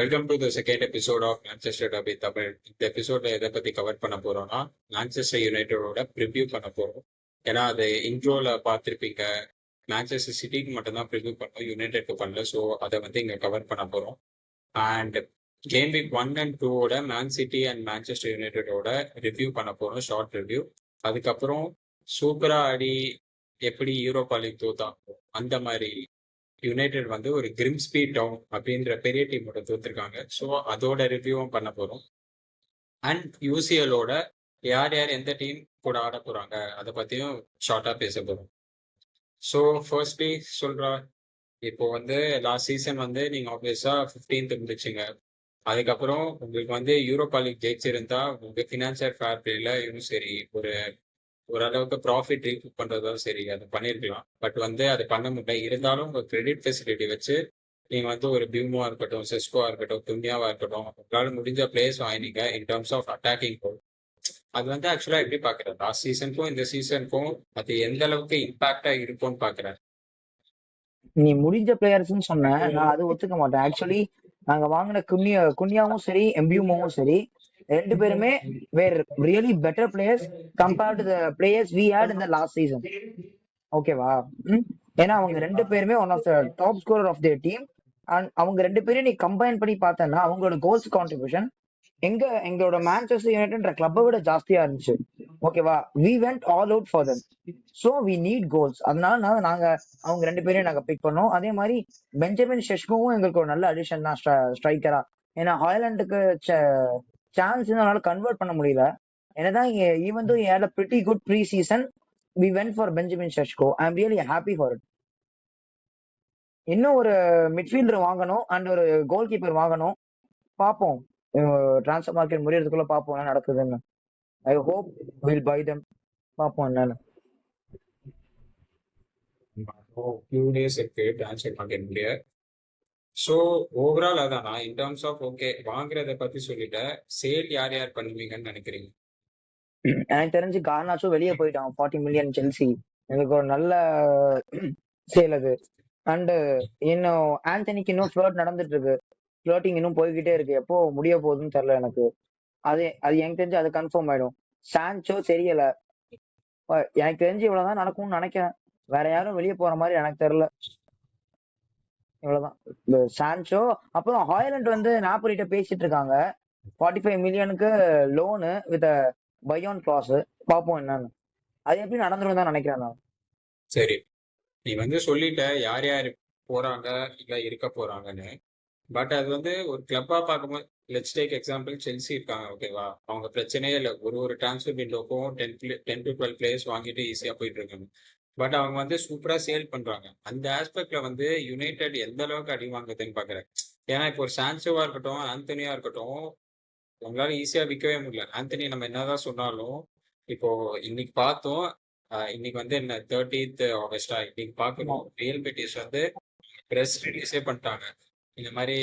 Welcome to the second episode of Manchester derby Tamil. இந்த எபிசோட்ல எதை பத்தி கவர் பண்ண போறோம்னா, மான்செஸ்டர் யுனைடெடோட ப்ரிவ்யூ பண்ண போறோம். ஏன்னா அது இன்ட்ரோல பார்த்துருப்பீங்க, மான்செஸ்டர் சிட்டிக்கு மட்டும்தான் ப்ரிவ்யூ பண்ணோம், யுனைடெட்க்கு பண்ணல. ஸோ அதை வந்து இங்க கவர் பண்ண போறோம். அண்ட் கேம் வீக் 1 and 2ஓட மேன் சிட்டி அண்ட் மான்செஸ்டர் யுனைடெடோட ரிவ்யூ பண்ண போறோம், ஷார்ட் ரிவ்யூ. அதுக்கப்புறம் சூப்பரா ஆடி எப்படி யூரோப்பா லீக் தோத்தாங்க அந்த மாதிரி யுனைடெட் வந்து ஒரு கிரிம்ஸ்பி டவுன் அப்படின்ற பெரிய டீமோட தோத்துருக்காங்க. ஸோ அதோட ரிவ்யூவும் பண்ண போறோம். அண்ட் யூசிஎலோட யார் யார் எந்த டீம் கூட ஆட போறாங்க அதை பத்தியும் ஷார்ட்டா பேச போறோம். ஸோ ஃபர்ஸ்ட்லி சொல்றா, இப்போ வந்து லாஸ்ட் சீசன் வந்து நீங்க ஆப்வியஸா 15th இருந்துச்சுங்க. அதுக்கப்புறம் உங்களுக்கு வந்து யூரோப்பா லீக் ஜெயிச்சிருந்தா உங்களுக்கு ஃபினான்சியல் ஃபேர் பிளேல இன்னும் சரி ஒரு ஓரளவுக்கு ப்ராஃபிட் ரீகூப் பண்றதும் சரி அது பண்ணிருக்கலாம். பட் வந்து அது பண்ண முடியல. இருந்தாலும் உங்க கிரெடிட் ஃபெசிலிட்டி வச்சு நீங்க வந்து ஒரு பியூமோவா இருக்கட்டும், செஸ்கோவா இருக்கட்டும், துன்யாவா இருக்கட்டும், உங்களால முடிஞ்ச பிளேயர்ஸ் வாங்கினீங்க இன் டர்ம்ஸ் ஆஃப் அட்டாக்கிங் கோல். அது வந்து ஆக்சுவலா எப்படி பாக்குறேன், லாஸ்ட் சீசனுக்கும் இந்த சீசனுக்கும் அது எந்த அளவுக்கு இம்பாக்டா இருக்கும்னு பாக்குறேன். நீ முடிஞ்ச பிளேயர்ஸ்னு சொன்ன, நான் அது ஒத்துக்க மாட்டேன். ஆக்சுவலி நாங்க வாங்கின குன்யாவும் சரி எம்பியூமோவும் சரி, ரெண்டு பேருமே were really better players compared to the players we had in the last season. ஓகேவா? ஏன்னா அவங்க ரெண்டு பேருமே one of the top scorer of their team. And அவங்க ரெண்டு பேரும் நீ கம்பைன் பண்ணி பார்த்தேன்னா அவங்களோட கோல்ஸ் கான்ட்ரிபியூஷன் எங்களோட மான்செஸ்டர் யுனைடெட்ன்ற கிளப்பை விட ஜாஸ்தியா இருந்துச்சு. ஓகேவா? We went all out for them. So we need goals. அதனால நாங்க அவங்க ரெண்டு பேரையும் நாங்க பிக் பண்ணோம். அதே மாதிரி பெஞ்சமின் ஷெஷ்கோவும் எங்களுக்கு ஒரு நல்ல அடிஷன் தான் ஸ்ட்ரைக்கரா. ஏன்னா ஹாய்லாண்டுக்கு சான்ஸ் அதனால கன்வெர்ட் பண்ண முடியல. என்னதான் even though had a pretty good pre-season, we went for Benjamin Sheshko. I'm really happy for it. இன்னும் ஒரு மிட்ஃபீல்டர் வாங்கணும் அண்ட் ஒரு கோல் கீப்பர் வாங்கணும். பார்ப்போம், டிரான்ஸ்ஃபர் மார்க்கெட் முடியறதுக்குள்ள பார்ப்போம் என்ன நடக்குதுன்னு. I hope will buy them. பார்ப்போம் என்னன்னு. ஃபியூ டேஸ் இருக்கு டிரான்ஸ்ஃபர் மார்க்கெட் முடிய. ஸோ ஓவரால் அதானா இன் டர்ம்ஸ் ஆஃப் ஓகே வாங்குறத பத்தி சொல்லிட்டேன். சேல் யார் யார் பண்ணுவீங்கன்னு நினைக்கிறீங்க? எனக்கு தெரிஞ்சு கார்னாச்சோ வெளியே போயிட்டான் 40 மில்லியன் செல்சி. எனக்கு ஒரு நல்ல சேல் அது. அண்ட் இன்னும் ஆண்டனிக்கு இன்னும் ஃபிளர்ட் நடந்துட்டு இருக்கு. ஃபிளர்ட்டிங் இன்னும் போய்கிட்டே இருக்கு. எப்போ முடிய போகுதுன்னு தெரியல எனக்கு. அது எனக்கு தெரிஞ்சு அது கன்ஃபார்ம் ஆயிடும். சான்சோ தெரியல. எனக்கு தெரிஞ்சு இவ்வளவுதான் நடக்கும்னு நினைக்கிறேன். வேற யாரும் வெளியே போற மாதிரி எனக்கு தெரியல. இவ்வளவுதான். இந்த சான்சோ அப்புறம் ஹாய்லண்ட் வந்து நாப்போலிட்ட பேசிட்டு இருக்காங்க 45 மில்லியனுக்கு லோனு வித் பையான் கிளாஸ். பார்ப்போம் என்னன்னு. அது எப்படி நடந்துரும் தான் நினைக்கிறேன் நான். சரி, நீ வந்து சொல்லிட்ட யார் யார் போறாங்க இல்ல இருக்க போறாங்கன்னு. பட் அது வந்து ஒரு கிளப்பா பார்க்கும்போது, லெட்ஸ் டேக் எக்ஸாம்பிள் செல்சி இருக்காங்க. ஓகேவா? அவங்க பிரச்சனையே இல்லை, ஒரு டிரான்ஸ்ஃபர் விண்டோக்கும் 10 to 12 பிளேயர்ஸ் வாங்கிட்டு ஈஸியா போயிட்டு இருக்காங்க. பட் அவங்க வந்து சூப்பரா சேல் பண்றாங்க. அந்த ஆஸ்பெக்ட்ல வந்து யுனைடெட் எந்த அளவுக்கு அடி வாங்குதுன்னு பாக்குறேன். ஏன்னா இப்போ ஒரு சான்சோவா இருக்கட்டும், ஆந்தனியா இருக்கட்டும், உங்களால ஈஸியா விற்கவே முடியல. ஆந்தனி நம்ம என்னதான் சொன்னாலும் இப்போ இன்னைக்கு பார்த்தோம். இன்னைக்கு வந்து என்ன 30th ஆகஸ்டா இன்னைக்கு பார்க்கணும். ரியல் பெட்டிஸ் வந்து ப்ரெஸ் ரிலீஸே பண்ணிட்டாங்க. இந்த மாதிரி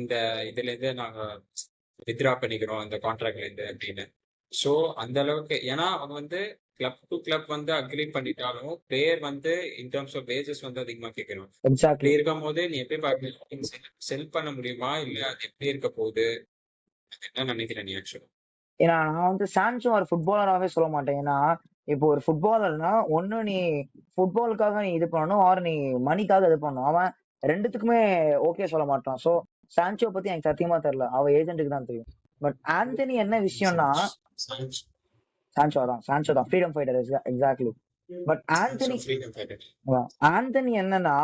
இந்த இதுல இருந்து நாங்க வித்ரா பண்ணிக்கிறோம் இந்த கான்ட்ராக்ட்ல இருந்து அப்படின்னு. ஸோ அந்த அளவுக்கு ஏன்னா அவங்க வந்து கிளப் டு கிளப் வந்து அக்ரி பண்ணிட்டாலும் பிளேயர் வந்து இன் டர்ம்ஸ் ஆஃப் வேஜஸ் வந்து அதிகமா கேட்கணும். அப்படி இருக்கும் போது நீ எப்படி பார்க்க செல் பண்ண முடியுமா இல்ல அது எப்படி இருக்க போகுது என்ன நினைக்கிறேன் நீ ஆக்சுவலா? ஏன்னா நான் வந்து சான்சோ ஒரு ஃபுட்பாலராகவே சொல்ல மாட்டேன். ஏன்னா இப்போ ஒரு ஃபுட்பாலர்னா ஒன்னு நீ ஃபுட்பாலுக்காக நீ இது பண்ணணும், ஆர் நீ மணிக்காக இது பண்ணணும். அவன் ரெண்டுத்துக்குமே ஓகே சொல்ல மாட்டான். சோ சான்சோ பத்தி எனக்கு சத்தியமா தெரியல, அவ ஏஜென்ட்டுக்கு தான் தெரியும். பட் ஆந்தனி என்ன விஷயம்னா, சான்சோ தான் freedom fighter. Exactly. But Antony என்னன்னா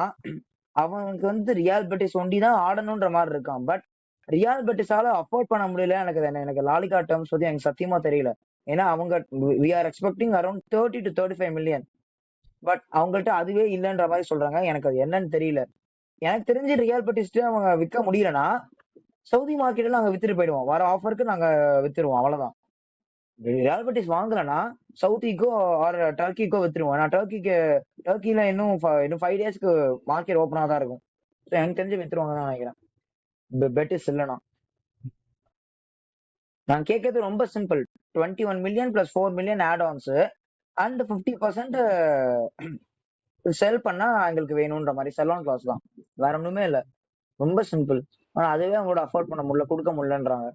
அவனுக்கு வந்து ரியால் பெட்டிஸ் ஒண்டி தான் ஆடணும்ன்ற மாதிரி இருக்கான். பட் ரியால் பெட்டிஸால அஃபோர்ட் பண்ண முடியல. எனக்கு லாலிகா டேர்ம்ஸ் பத்தி எனக்கு சத்தியமா தெரியல. ஏன்னா அவங்க we are expecting around 30 to 35 million. But அவங்கள்ட்ட அதுவே இல்லைன்ற மாதிரி சொல்றாங்க. எனக்கு அது என்னன்னு தெரியல. எனக்கு தெரிஞ்சு ரியால் பெட்டிஸ் அவங்க விற்க முடியலன்னா சவுதி மார்க்கெட்ல நாங்க வித்துட்டு போயிடுவோம். வர ஆஃபருக்கு நாங்க வித்துருவோம், அவ்வளவுதான். ரியால் பெட்டிஸ் வாங்கலன்னா சவுதிக்கோ ஆர் டர்க்கிக்கோ வித்துருவோம். நான் டர்க்கில இன்னும் 5 டேஸ்க்கு மார்க்கெட் ஓப்பனா தான் இருக்கும். எனக்கு தெரிஞ்சு வித்துருவாங்க தான் நினைக்கிறேன். பெட்டிஸ் இல்லைன்னா நான் கேட்கறது ரொம்ப simple. 21 million plus 4 million add ons and 50% sell பண்ணா எங்களுக்கு வேணும்ன்ற மாதிரி செல் ஆன் கிளாஸ் தான். வேற ஒண்ணுமே இல்ல. ரொம்ப சிம்பிள். ஆனா அதுவே அவங்களோட அஃபோர்ட் பண்ண முடியல, கொடுக்க முடியலன்றாங்க.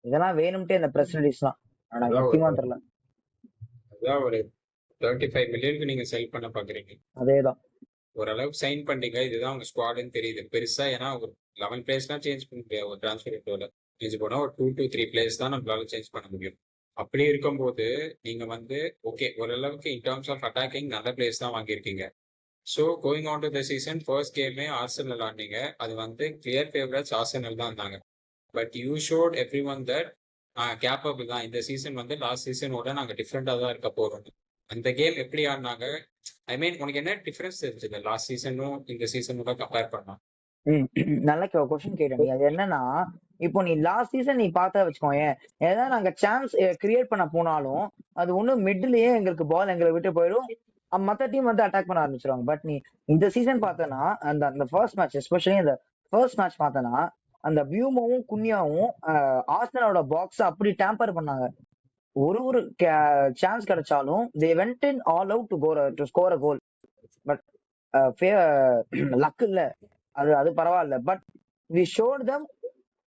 இதெல்லாம் வேணும்ட்டே இந்த பிரஸ் ரிலீஸ்லாம். எனக்கு அதான் சத்தியமா தெரியல. அதான் ஒரு 35 மில்லியனுக்கு நீங்க செல் பண்ண பாக்குறீங்க. அதேதான். ஓரளவுக்கு சைன் பண்ணீங்க, இதுதான் உங்க ஸ்குவாடுன்னு தெரியுது பெருசா. ஏன்னா ஒரு 11 பிளேயர்ஸ்லாம் சேஞ்ச் பண்ண முடியாது ஒரு டிரான்ஸ்ஃபர் விண்டோல. மிஞ்சி போனா ஒரு 2 to 3 பிளேயர்ஸ் தான் நம்மளால சேஞ்ச் பண்ண முடியும். அப்படி இருக்கும்போது நீங்க வந்து ஓகே ஓரளவுக்கு இன் டர்ம்ஸ் ஆஃப் அட்டாக்கிங் நல்ல பிளேயர்ஸ் தான் வாங்கியிருக்கீங்க. So going on to the season first கேமே ஆர்சனல் ஆனீங்க. அது வந்து கிளியர் ஃபேவரட்ஸ் ஆர்சனல் தான் இருந்தாங்க. But you showed everyone that capable தான். இந்த சீசன் வந்து லாஸ்ட் சீசனோட நாங்க டிஃப்ரெண்டா தான் இருக்க போறோம். அந்த கேம் எப்படி ஆடினாங்க, ஐ மீன் உனக்கு என்ன டிஃபரன்ஸ் தெரிஞ்சது லாஸ்ட் சீசனும் இந்த சீசனோட கம்பேர் பண்ணா? நல்ல கொஸ்டின் கேட்ட நீ. அது என்னன்னா, இப்போ நீ லாஸ்ட் சீசன் நீ பார்த்தா வச்சுக்கோயேன், ஏதாவது நாங்க சான்ஸ் கிரியேட் பண்ண போனாலும் அது ஒண்ணும் மிட்லயே எங்களுக்கு பால் எங்களை விட்டு போயிடும். மத்த டீம் வந்து அட்டாக் பண்ண ஆரம்பிச்சிருவாங்க. பட் நீ இந்த சீசன் பார்த்தனா அந்த அந்த ஃபர்ஸ்ட் மேட்ச், எஸ்பெஷலி அந்த ஃபர்ஸ்ட் மேட்ச் பார்த்தனா, அந்த பியூமோவும் குன்யாவும் ஆர்சனலோட பாக்ஸ் அப்படி டேம்பர் பண்ணாங்க. ஒரு ஒரு சான்ஸ் கிடைச்சாலும் they went in all out to score a goal. But luck இல்ல, அது அது பரவாயில்ல. But we showed them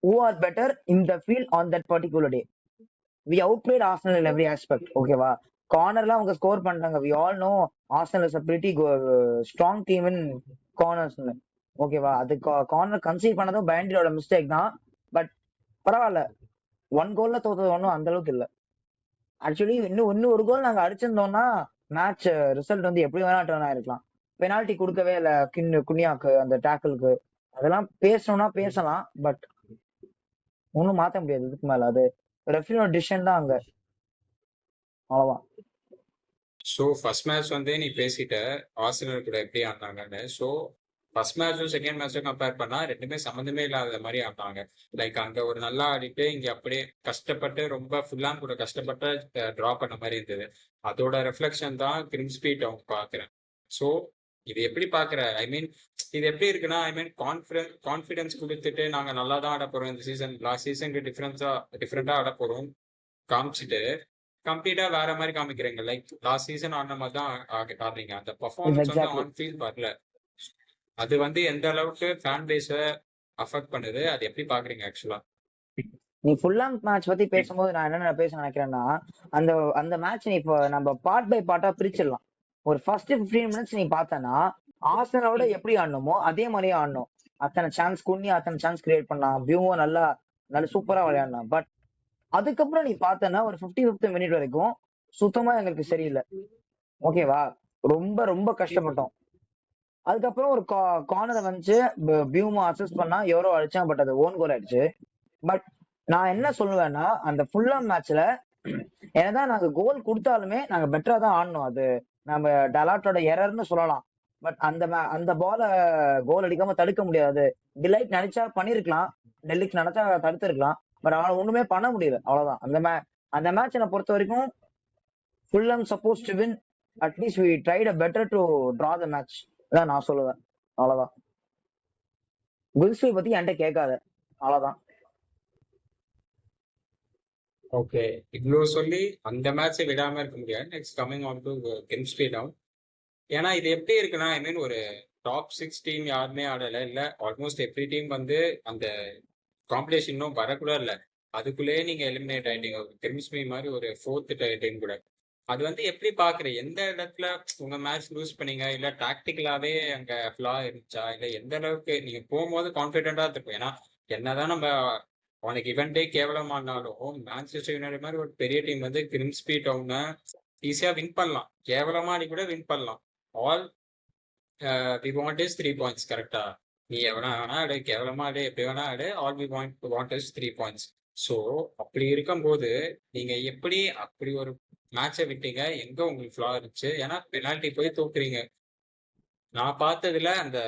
who are better in the field on that particular day. We outplayed Arsenal in every aspect. ஓகேவா? கார்னர்லாம் அவங்க score பண்றாங்க. We all know Arsenal is a pretty strong team in corners. ஓகேவா? அது corner conceit பண்ணதும் பயண்டியோட mistake தான். But பரவாயில்ல, 1 கோல்ல தோத்தது ஒன்றும் அந்த அளவுக்கு இல்ல. ஆக்சுவலி இன்னும் ஒரு கோல் நாங்க அடிச்சிருந்தோம்னா மேட்ச் ரிசல்ட் வந்து எப்படி வேணா டர்ன் ஆயிருக்கலாம். பெனால்டி கொடுக்கவே இல்ல குன்யாக்கு அந்த டேக்கிளுக்கு. அதெல்லாம் பேசணும்னா பேசலாம். பட் ஒன்னும் மாத்த முடியாது இதுக்கு மேல. அது ரெஃப்ரியோட டிசிஷன் தான் அங்க. அவ்வளவுதான். ஸோ ஃபர்ஸ்ட் மேட்ச் வந்து நீ பேசிட்ட ஆர்சனல் கூட எப்படி ஆடினாங்கன்னு. ஸோ ஃபர்ஸ்ட் மேட்சும் செகண்ட் மேட்சும் கம்பேர் பண்ணா ரெண்டுமே சம்மந்தமே இல்லாத மாதிரி ஆடினாங்க. லைக் அங்க ஒரு நல்லா ஆடிட்டு இங்க அப்படியே கஷ்டப்பட்டு ரொம்ப ஃபுல்லான் கூட கஷ்டப்பட்டு டிரா பண்ண மாதிரி இருந்தது. அதோட ரெஃப்ளெக்ஷன் தான் கிரிம்ஸ்பி டவுன் பாக்குறேன். ஸோ இது எப்படி பாக்குற, ஐ மீன் இது எப்படி இருக்குன்னா, ஐ மீன் கான்ஃபிடன்ஸ் கொடுத்துட்டு நாங்க நல்லா தான் ஆட போறோம் இந்த சீசன், லாஸ்ட் சீசனுக்கு டிஃப்ரெண்டா ஆட போறோம் காமிச்சிட்டு கம்ப்ளீட்டா வேற மாதிரி காமிக்கிறீங்க. லைக் லாஸ்ட் சீசன் ஆடின மாதிரி தான் ஆடுறீங்க. அந்த பர்ஃபார்மன்ஸ் வந்து எக்ஸாக்ட்லி. ஆன் ஃபீல்ட் வரல. அது வந்து எந்த அளவுக்கு ஃபேன் பேஸ அஃபெக்ட் பண்ணுது, அது எப்படி பாக்குறீங்க ஆக்சுவலா? நீ ஃபுல்லாங் மேட்ச் பத்தி பேசும்போது நான் என்ன பேச நினைக்கிறேன்னா, அந்த அந்த மேட்ச் நீ இப்போ நம்ம பார்ட் பை பார்ட்டா பிரிச்சிடலாம். ஒரு ஃபர்ஸ்ட் 15 மினிட்ஸ் நீ பார்த்தனா ஆர்சனலோட எப்படி ஆடணுமோ அதே மாதிரியே ஆடணும். அத்தனை சான்ஸ் குன்யா அத்தனை சான்ஸ் கிரியேட் பண்ணலாம். வியூவும் நல்லா நல்ல சூப்பரா விளையாடலாம். பட் அதுக்கப்புறம் நீ பார்த்தனா ஒரு 55th மினிட் வரைக்கும் சுத்தமா எங்களுக்கு சரியில்லை. ஓகேவா? ரொம்ப ரொம்ப கஷ்டப்பட்டோம். அதுக்கப்புறம் ஒரு கார்னரை வந்து பியூமோ அசஸ் பண்ணா எவரோ அடிச்சான். பட் அது ஓன் கோல் ஆயிடுச்சு. பட் நான் என்ன சொல்லுவேன்னா, அந்த ஃபுல்லாம் மேட்ச்ல என்னதான் நாங்க கோல் கொடுத்தாலுமே நாங்க பெட்டரா தான் ஆடணும். அது நம்ம டலாட்டோட எரர்னு சொல்லலாம். பட் அந்த பால கோல் அடிக்காம தடுக்க முடியாது. டிலைட் நினைச்சா பண்ணிருக்கலாம், டெல்லிக்கு நினைச்சா தடுத்திருக்கலாம். பட் அவனால ஒண்ணுமே பண்ண முடியல. அவ்வளவுதான். அந்த மேட்ச் என்னை பொறுத்த வரைக்கும் Fulham suppose to win. At least we tried a better to draw the match தான் நான் சொல்லுவேன். அவ்வளவுதான். குல்ஸ்பி பத்தி என்கிட்ட கேட்காத. அவ்வளவுதான். ஓகே, இவ்வளவு சொல்லி அந்த மேட்சை விடாம இருக்க முடியாது. Next coming on to Grimsby Town. ஏன்னா இது எப்படி இருக்குன்னா, ஐ மீன் ஒரு டாப் 6 டீம் யாருமே ஆடல, இல்ல ஆல்மோஸ்ட் எவ்ரி டீம் வந்து அந்த காம்படிஷன் இன்னும் வரக்கூட இல்ல. அதுக்குள்ளேயே நீங்க எலிமினேட் ஆயிட்டீங்க. கிரிம்ஸ்பி மாதிரி ஒரு 4th டீம் கூட. அது வந்து எப்படி பாக்குற, எந்த இடத்துல உங்க மேட்ச் லூஸ் பண்ணீங்க, இல்ல டாக்டிக்கலாவே அங்க ஃபிளா இருந்துச்சா, இல்ல எந்த அளவுக்கு நீங்க போகும்போது கான்பிடென்டா இருக்கும்? ஏன்னா என்னதான் நம்ம உனக்கு இவன்டே கேவலமானாலும் மான்செஸ்டர் யுனைடெட் மாதிரி ஒரு பெரிய டீம் வந்து கிரிம்ஸ்பி டவுனை ஈஸியா வின் பண்ணலாம். கேவலமா நீ கூட வின் பண்ணலாம். All we want is 3 points. கரெக்டா? நீ எவனா வேணா ஆடு, கேவலமா ஆடு, எப்படி வேணா ஆடு, all we want is 3 points. So அப்படி இருக்கும்போது நீங்க எப்படி அப்படி ஒரு மேட்சை விட்டீங்க? எங்க உங்களுக்கு ஃபிளா இருந்துச்சு? ஏன்னா பெனால்டி போய் தோக்குறீங்க. நான் பார்த்ததுல அந்த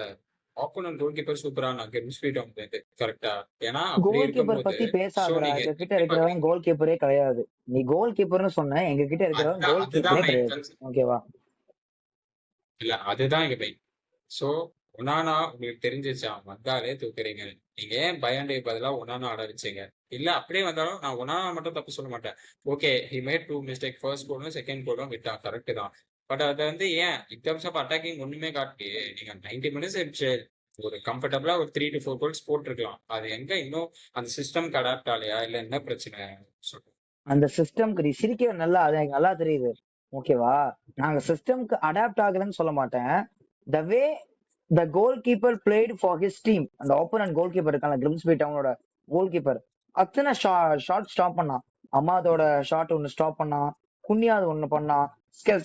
ஆப்போனன்ட் கோல் கீப்பர் சூப்பரா நான் கிரிம்ஸ்பி டவுன் இருந்து. கரெக்டா? ஏன்னா அப்படி கோல் கீப்பர் இருக்கும்போது பத்தி ஸோ பேசாதடா. நீங்க எங்க கிட்ட எப்படி இருக்கிறவன் பாக்குறீங்க? கோல் கீப்பரே கிடையாது. நீ கோல் கீப்பர்னு சொன்ன, எங்க கிட்ட இருக்கிறவன் அதுதான் கோல் அதுதான் கீப்பரே மெயின் கிடையாது. கன்செப்ட். ஓகேவா? இல்ல அதுதான் இங்க மெயின். சோ ஒனானா உங்களுக்கு தெரிஞ்சிச்சு அவன் வந்தாலே தூக்குறீங்க. நீங்க ஏன் பயண்டே பதிலா ஒனானா ஆட வச்சீங்க? இல்ல அப்படியே வந்தாலும் நான் ஒனானா மட்டும் தப்பு சொல்ல மாட்டேன். Okay, he made 2 mistake. First கோலும் செகண்ட் கோலும் விட்டான், கரெக்ட் தான். பட் அதை வந்து ஏன் இன் டர்ம்ஸ் ஆஃப் அட்டாக்கிங் ஒண்ணுமே காட்டி நீங்க 90 மினிட்ஸ் ஆயிடுச்சு. ஒரு கம்ஃபர்டபுளா ஒரு 3 to 4 கோல்ஸ் போட்டிருக்கலாம். அது எங்க இன்னும் அந்த சிஸ்டம்க்கு அடாப்ட் ஆகலையா? இல்ல என்ன பிரச்சனை? சொல்லு. அந்த சிஸ்டம்க்கு நீ சிரிக்கிற நல்லா அது எனக்கு நல்லா தெரியுது. ஓகேவா? நாங்க சிஸ்டம்க்கு அடாப்ட் ஆகலன்னு சொல்ல மாட்டேன். The way the goalkeeper played for his team, அந்த ஓப்பனன்ட் கோல் கீப்பர் இருக்காங்க கிரிம்ஸ்பி டவுனோட கோல் கீப்பர், அத்தனை ஷாட் ஸ்டாப் பண்ணான். அமாதோட ஷாட் ஒன்னு ஸ்டாப் பண்ணான், குன்யாத் ஒன்னு பண்ணான்,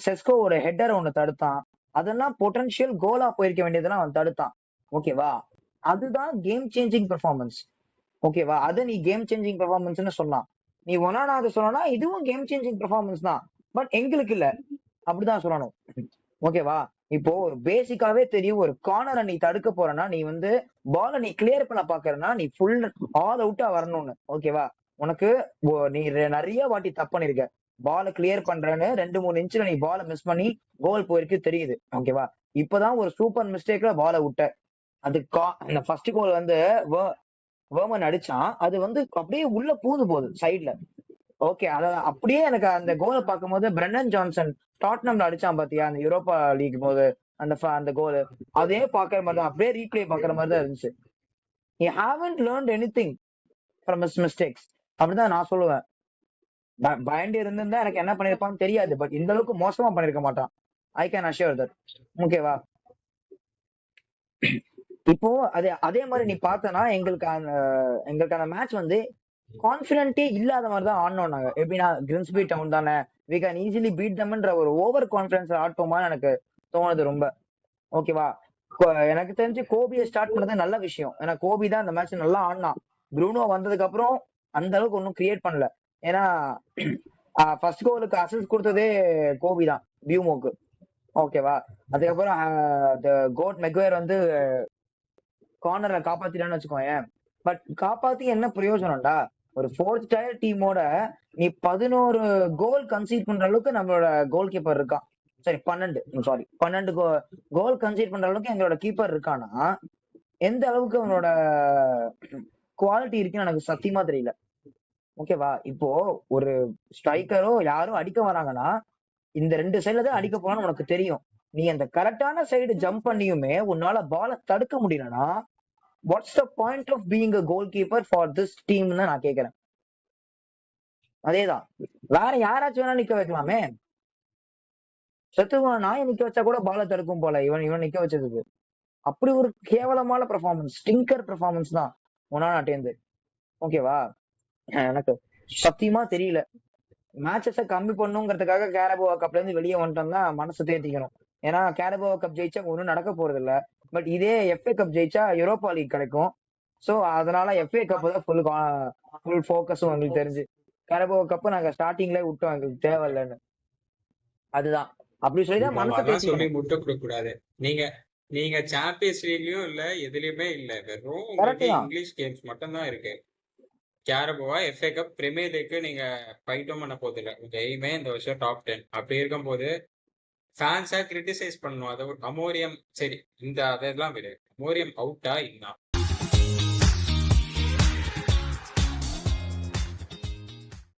செஸ்கோவோட ஹெட்டர் ஒன்னு தடுத்தான். அதெல்லாம் பொட்டன்ஷியல் கோலா போயிருக்க வேண்டியதெல்லாம் அவன் தடுத்தான். ஓகேவா? அதுதான் கேம் சேஞ்சிங் பெர்ஃபார்மன்ஸ். ஓகேவா? அது நீ கேம் சேஞ்சிங் பெர்ஃபார்மன்ஸ்னு சொல்லலாம். நீ ஒன்னானாவது சொல்லணும்னா இதுவும் கேம் சேஞ்சிங் பெர்ஃபார்மன்ஸ் தான். பட் எங்களுக்கு இல்ல, அப்படிதான் சொல்லணும். ஓகேவா? இப்போ ஒரு பேசிக்காவே தெரியும், ஒரு கார்னரை நீ தடுக்க போறனா, நீ வந்து பால நீ கிளியர் பண்ண பாக்குறனா, நீ ஃபுல் ஆல் அவுட்டா வரணும்னு. ஓகேவா? உனக்கு நீ நிறைய வாட்டி தப்பு பண்ணிருக்க. பால கிளியர் பண்றேன்னு 2-3 இன்ச்ல நீ பால மிஸ் பண்ணி கோல் போயிருக்கு தெரியுது. ஓகேவா? இப்பதான் ஒரு சூப்பர் மிஸ்டேக்ல பால விட்ட. அது அந்த ஃபர்ஸ்ட் கோல் வந்து வேர்மன் அடிச்சான். அது வந்து அப்படியே உள்ள பூந்து போகுது சைடுல. ஓகே, அத அப்படியே எனக்கு அந்த கோலை பார்க்கும்போது பிரெண்டன் ஜான்சன் டாட்னம்ல அடிச்சான் பாத்தியா அந்த யூரோப்பா லீக் போது, அந்த கோல் அதே பாக்குற மாதிரி தான், அப்படியே ரீப்ளே பாக்குற மாதிரி தான் இருந்துச்சு. he haven't learned anything from his mistakes அப்படிதான் நான் சொல்லுவேன். பயந்து இருந்திருந்தா எனக்கு என்ன பண்ணிருப்பான்னு தெரியாது, பட் இந்த அளவுக்கு மோசமா பண்ணிருக்க மாட்டான். I can assure that. ஓகேவா? இப்போ அதே மாதிரி நீ பார்த்தனா எங்களுக்கு அந்த மேட்ச் வந்து கான்பிடென்ட்டே இல்லாத மாதிரி தான் ஆடணும். நாங்க எப்படின்னா கிரிம்ஸ்பி டவுன் தானே, வி கேன் ஈஸிலி பீட் தம்ன்ற ஒரு ஓவர் கான்பிடன்ஸ் ஆட்டோமா எனக்கு தோணுது ரொம்ப. ஓகேவா? எனக்கு தெரிஞ்சு கோபியை ஸ்டார்ட் பண்ணது நல்ல விஷயம். ஏன்னா கோபி தான் அந்த மேட்ச் நல்லா ஆடினான். ப்ரூனோ வந்ததுக்கு அப்புறம் அந்த அளவுக்கு ஒன்றும் கிரியேட் பண்ணல. ஏன்னா ஃபர்ஸ்ட் கோலுக்கு அசிஸ்ட் கொடுத்ததே கோபி தான் பியூமோக்கு. ஓகேவா? அதுக்கப்புறம் கோட் மெக்வேர் வந்து கார்னரை காப்பாத்திட்டான்னு வச்சுக்கோயேன். பட் காப்பாத்தி என்ன பிரயோஜனம்டா? ஒரு 4th டயர் டீமோட நீ 11 கோல் கன்சீட் பண்ற அளவுக்கு நம்மளோட கோல் கீப்பர் இருக்கான். சரி 12 கோல் கன்சீட் பண்ற அளவுக்கு எங்களோட கீப்பர் இருக்கானா, எந்த அளவுக்கு அவனோட குவாலிட்டி இருக்குன்னு எனக்கு சத்தியமா தெரியல. ஓகேவா? இப்போ ஒரு ஸ்ட்ரைக்கரோ யாரோ அடிக்க வராங்கன்னா இந்த 2 சைடுல தான் அடிக்க போறான்னு உனக்கு தெரியும். நீ அந்த கரெக்டான சைடு ஜம்ப் பண்ணியுமே உன்னால பால தடுக்க முடியலன்னா, what's the point of being a goal keeper for this team நான் கேக்குறேன். அதேதான், வேற யாராச்சும் வேணா நிக்க வைக்கலாமே. சத்துருவ நாயை நிக்க வச்சா கூட பால தடுக்கும் போல இவன் நிக்க வச்சதுக்கு. அப்படி ஒரு கேவலமான பெர்ஃபார்மன்ஸ், ஸ்டிங்கர் பெர்ஃபார்மன்ஸ் தான் ஒன்னாட்டேந்து. ஓகேவா? எனக்கு சத்தியமா தெரியல. மேட்சஸ கம்மி பண்ணுங்கிறதுக்காக கேரபோவா கப்ல இருந்து வெளியே வந்துட்டோம்னா மனசு தேத்திக்கணும். ஏன்னா கேரபோவா கப் ஜெயிச்சா ஒன்னும் நடக்க போறது இல்ல. பட் இதே எஃப்ஏ கப் ஜெயிச்சா யூரோப்பா லீக் கிடைக்கும். சோ அதனால எஃப்ஏ கப் தான் ஃபுல் ஃபோக்கஸும் எங்களுக்கு தெரிஞ்சு. கேரபோவா கப் நாங்க ஸ்டார்டிங்ல விட்டோம், எங்களுக்கு தேவையில்லைன்னு. அதுதான் அப்படி சொல்லிதான் மனசை அதான் சொல்லி தேத்திக்கணும். முட்ட கொடுக்க கூடாது. நீங்க நீங்க சாம்பியன்ஸ் லீக்லயும் இல்ல, எதுலயுமே இல்ல. வெறும் கரெக்ட் உங்களுக்கு தான். இங்கிலீஷ் கேம்ஸ் மட்டும் தான் இருக்கு. கேரபோவா எஃப்ஏ கப் பிரீமியர் லீக்கு நீங்க ஃபைட்டும் பண்ண போது இல்ல. உங்க எய்மே இந்த வருஷம் டாப் 10. அப்படி இருக்கும்போது ஃபேன்ஸா கிரிட்டிசைஸ் பண்ணணும். அதை அமோரியம் சரி, இந்த அதெல்லாம் விடு. அமோரியம் அவுட்டா இல்ல